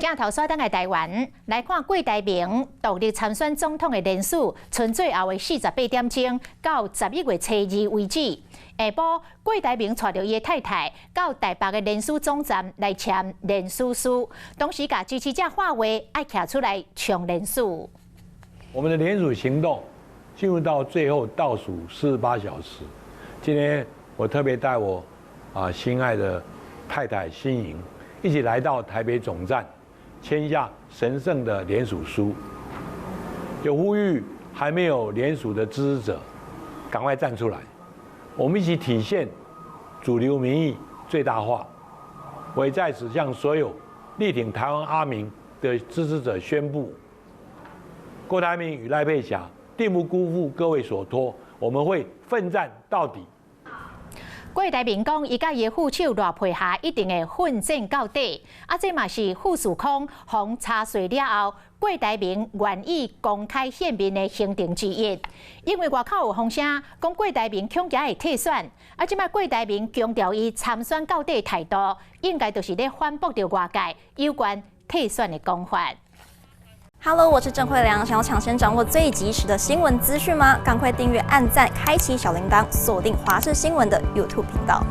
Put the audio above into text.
镜头所等的台湾，来看郭台铭独立参选总统的人数，剩最后的48点钟，到11月初2为止。下晡，郭台铭带着伊的太太到台北的联署总站来签联署书，同时甲支持者喊话，爱站出来冲联署。我们的联署行动进入到最后倒数48小时。今天我特别带我心爱的太太欣莹一起来到台北总站，签下神圣的联署书。有呼吁还没有联署的支持者，赶快站出来，我们一起体现主流民意最大化。我也在此向所有力挺台湾阿明的支持者宣布，郭台铭与赖佩霞定不辜负各位所托，我们会奋战到底。郭台铭讲，伊甲伊的副手赖佩霞一定会奋战到底。这嘛是副署空互查税了后，郭台铭愿意公开献面的行程之一。因为外口有风声讲郭台铭恐惊会退选，即摆郭台铭强调伊参选到底的态度，应该就是咧反驳着外界有关退选的讲法。Hello， 我是郑慧良。想要抢先掌握最及时的新闻资讯吗？赶快订阅、按赞、开启小铃铛，锁定华视新闻的 YouTube 频道。